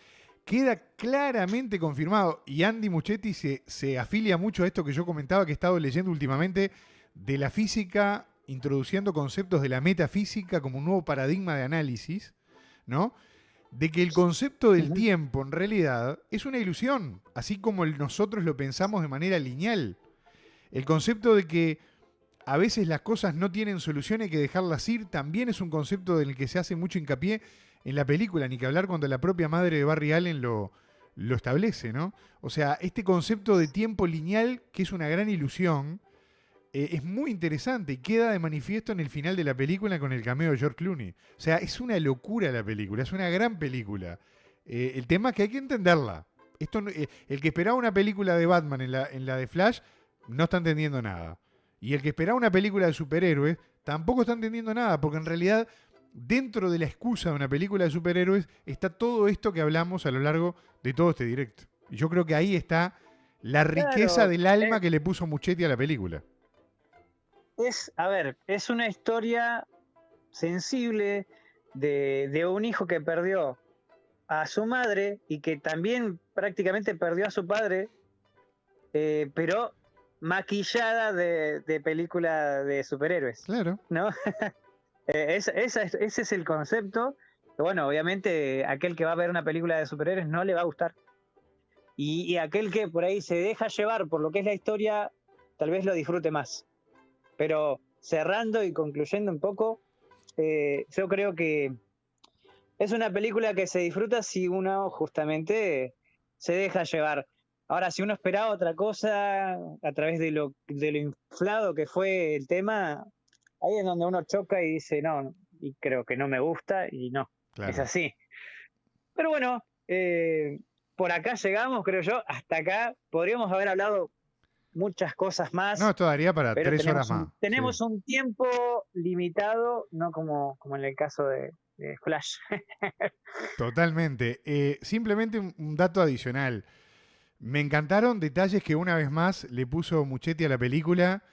S1: queda claramente confirmado, y Andy Muschietti se afilia mucho a esto que yo comentaba que he estado leyendo últimamente de la física, introduciendo conceptos de la metafísica como un nuevo paradigma de análisis, ¿no? De que el concepto del tiempo en realidad es una ilusión, así como nosotros lo pensamos de manera lineal. El concepto de que a veces las cosas no tienen solución y hay que dejarlas ir también es un concepto del que se hace mucho hincapié en la película, ni que hablar cuando la propia madre de Barry Allen lo establece, ¿no? O sea, este concepto de tiempo lineal, que es una gran ilusión, es muy interesante y queda de manifiesto en el final de la película con el cameo de George Clooney. O sea, es una locura la película, es una gran película. El tema es que hay que entenderla. El que esperaba una película de Batman en la de Flash no está entendiendo nada. Y el que esperaba una película de superhéroes tampoco está entendiendo nada, porque en realidad dentro de la excusa de una película de superhéroes está todo esto que hablamos a lo largo de todo este directo. Y yo creo que ahí está la riqueza del alma que le puso Muschietti a la película.
S2: Es una historia sensible de un hijo que perdió a su madre y que también prácticamente perdió a su padre, pero maquillada de película de superhéroes.
S1: Claro.
S2: ¿No? Ese es el concepto. Bueno, obviamente aquel que va a ver una película de superhéroes no le va a gustar. Y aquel que por ahí se deja llevar por lo que es la historia, tal vez lo disfrute más. Pero cerrando y concluyendo un poco, yo creo que es una película que se disfruta si uno justamente se deja llevar. Ahora, si uno esperaba otra cosa a través de lo inflado que fue el tema, ahí es donde uno choca y dice, no, y creo que no me gusta, y no, claro. Es así. Pero bueno, por acá llegamos, creo yo, hasta acá. Podríamos haber hablado muchas cosas más.
S1: No, esto daría para 3 horas más.
S2: Tenemos un tiempo limitado, no como en el caso de Flash.
S1: Totalmente. Simplemente un dato adicional. Me encantaron detalles que una vez más le puso Muschietti a la película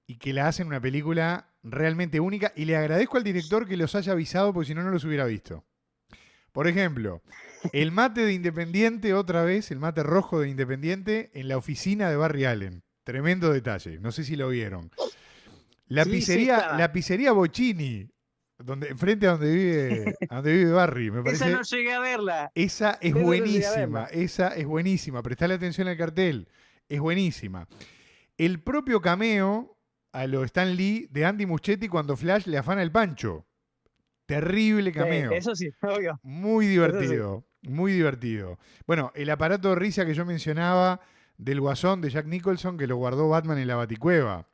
S1: y que la hacen una película realmente única. Y le agradezco al director que los haya avisado porque si no, no los hubiera visto. Por ejemplo, el mate de Independiente, otra vez, el mate rojo de Independiente en la oficina de Barry Allen. Tremendo detalle. No sé si lo vieron. La pizzería Bocchini, enfrente a donde vive Barry. Me parece,
S2: esa no llegué a verla.
S1: Esa es buenísima. Esa es buenísima. Prestale atención al cartel. Es buenísima. El propio cameo a lo Stan Lee de Andy Muschietti cuando Flash le afana el pancho. Terrible cameo.
S2: Eso sí, obvio.
S1: Muy divertido. Sí. Muy divertido. Bueno, el aparato de risa que yo mencionaba del Guasón de Jack Nicholson que lo guardó Batman en la Baticueva.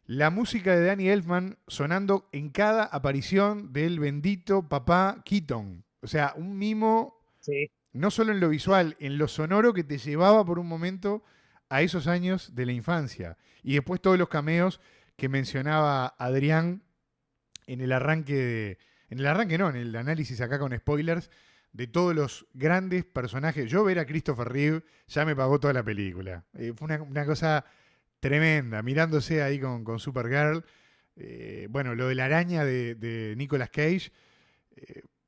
S1: La música de Danny Elfman sonando en cada aparición del bendito papá Keaton. O sea, un mimo, sí. No solo en lo visual, en lo sonoro que te llevaba por un momento a esos años de la infancia. Y después todos los cameos que mencionaba Adrián en el arranque, en el análisis acá con spoilers, de todos los grandes personajes. Yo ver a Christopher Reeve ya me pagó toda la película. Fue una cosa tremenda, mirándose ahí con Supergirl. Bueno, lo de la araña de Nicolas Cage,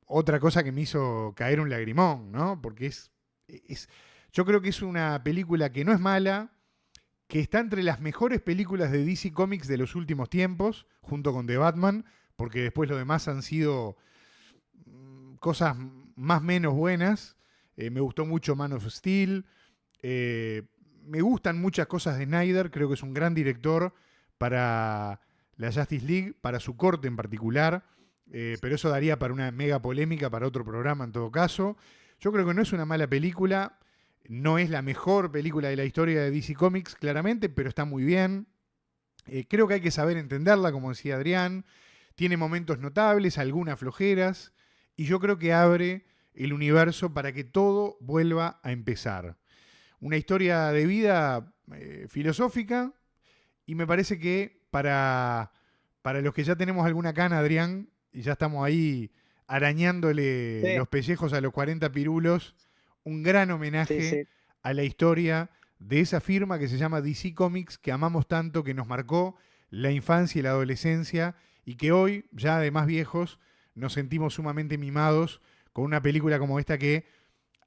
S1: otra cosa que me hizo caer un lagrimón, ¿no? Porque yo creo que es una película que no es mala, que está entre las mejores películas de DC Comics de los últimos tiempos, junto con The Batman, porque después lo demás han sido cosas más menos buenas. Me gustó mucho Man of Steel. Me gustan muchas cosas de Snyder. Creo que es un gran director para la Justice League, para su corte en particular. Pero eso daría para una mega polémica, para otro programa en todo caso. Yo creo que no es una mala película. No es la mejor película de la historia de DC Comics, claramente, pero está muy bien. Creo que hay que saber entenderla, como decía Adrián. Tiene momentos notables, algunas flojeras. Y yo creo que abre el universo para que todo vuelva a empezar. Una historia de vida filosófica. Y me parece que para los que ya tenemos alguna cana, Adrián, y ya estamos ahí arañándole los pellejos a los 40 pirulos, un gran homenaje a la historia de esa firma que se llama DC Comics, que amamos tanto, que nos marcó la infancia y la adolescencia, y que hoy, ya de más viejos, nos sentimos sumamente mimados con una película como esta que,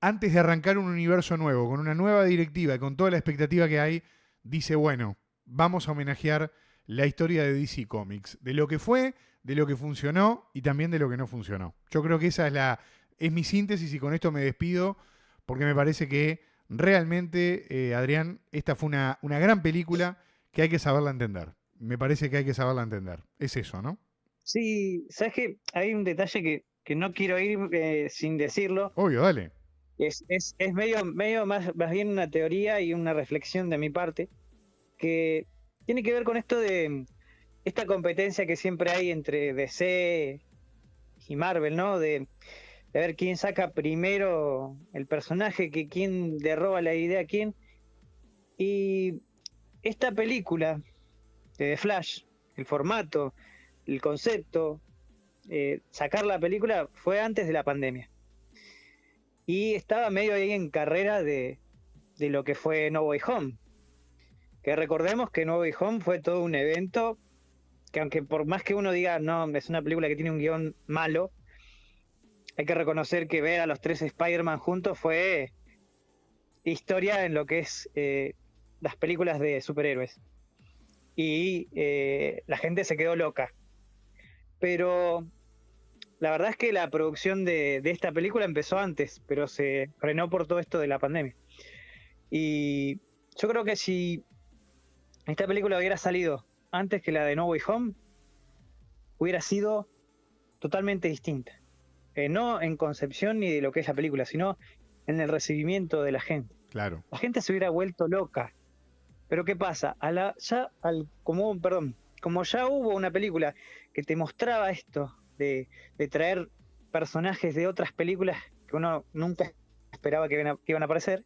S1: antes de arrancar un universo nuevo, con una nueva directiva y con toda la expectativa que hay, dice, bueno, vamos a homenajear la historia de DC Comics, de lo que fue, de lo que funcionó y también de lo que no funcionó. Yo creo que esa es mi síntesis y con esto me despido, porque me parece que realmente, Adrián, esta fue una gran película que hay que saberla entender. Me parece que hay que saberla entender. Es eso, ¿no?
S2: Sí, ¿sabes qué? Hay un detalle que no quiero ir sin decirlo.
S1: Obvio, dale.
S2: Es medio más bien una teoría y una reflexión de mi parte, que tiene que ver con esto de esta competencia que siempre hay entre DC y Marvel, ¿no? De ver quién saca primero el personaje, que quién le roba la idea a quién. Y esta película de The Flash, el formato, el concepto, sacar la película fue antes de la pandemia. Y estaba medio ahí en carrera de lo que fue No Way Home. Que recordemos que No Way Home fue todo un evento que, aunque por más que uno diga, no, es una película que tiene un guión malo, hay que reconocer que ver a los 3 Spider-Man juntos fue historia en lo que es las películas de superhéroes. Y la gente se quedó loca. Pero la verdad es que la producción de esta película empezó antes, pero se frenó por todo esto de la pandemia. Y yo creo que si esta película hubiera salido antes que la de No Way Home, hubiera sido totalmente distinta. No en concepción ni de lo que es la película, sino en el recibimiento de la gente.
S1: Claro.
S2: La gente se hubiera vuelto loca. Pero ¿qué pasa? Como ya hubo una película que te mostraba esto de traer personajes de otras películas que uno nunca esperaba que iban a aparecer,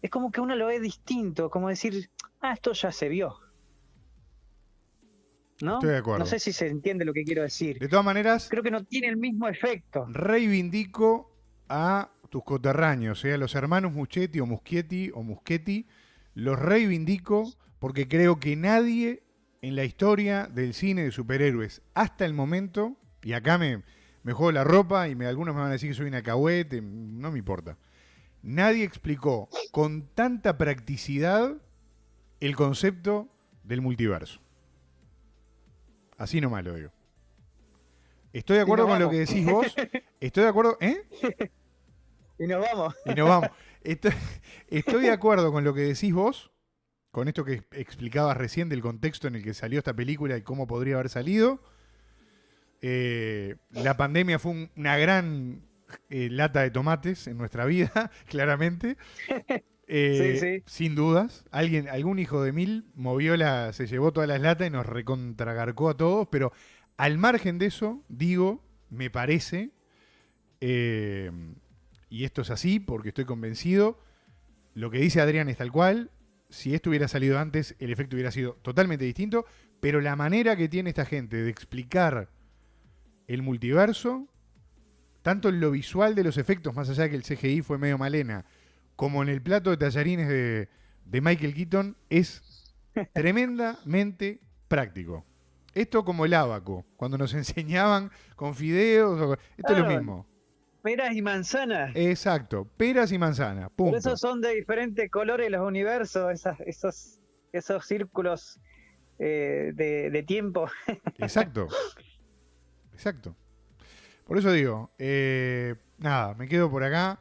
S2: es como que uno lo ve distinto, como decir, esto ya se vio. ¿No?
S1: Estoy de acuerdo.
S2: No sé si se entiende lo que quiero decir.
S1: De todas maneras,
S2: creo que no tiene el mismo efecto.
S1: Reivindico a tus coterráneos, a los hermanos Muschietti o Muschetti, los reivindico porque creo que nadie en la historia del cine de superhéroes hasta el momento, y acá me juego la ropa y algunos me van a decir que soy una cahuete, no me importa, nadie explicó con tanta practicidad el concepto del multiverso. Así nomás lo digo. Estoy de acuerdo con lo que decís vos. Estoy de acuerdo.
S2: Y nos vamos.
S1: Estoy de acuerdo con lo que decís vos, con esto que explicabas recién del contexto en el que salió esta película y cómo podría haber salido. La pandemia fue una gran lata de tomates en nuestra vida, claramente. Sí. Sin dudas. Algún hijo de mil se llevó todas las latas y nos recontragarcó a todos, pero al margen de eso, digo, me parece, y esto es así porque estoy convencido, lo que dice Adrián es tal cual. Si esto hubiera salido antes, el efecto hubiera sido totalmente distinto, pero la manera que tiene esta gente de explicar el multiverso, tanto en lo visual de los efectos, más allá de que el CGI fue medio malena, como en el plato de tallarines de Michael Keaton, es tremendamente práctico. Esto como el ábaco, cuando nos enseñaban con fideos, esto es lo mismo.
S2: Peras y manzanas.
S1: Exacto, peras y manzanas, punto.
S2: Por eso son de diferentes colores los universos, esos círculos de tiempo.
S1: Exacto. Por eso digo, nada, me quedo por acá.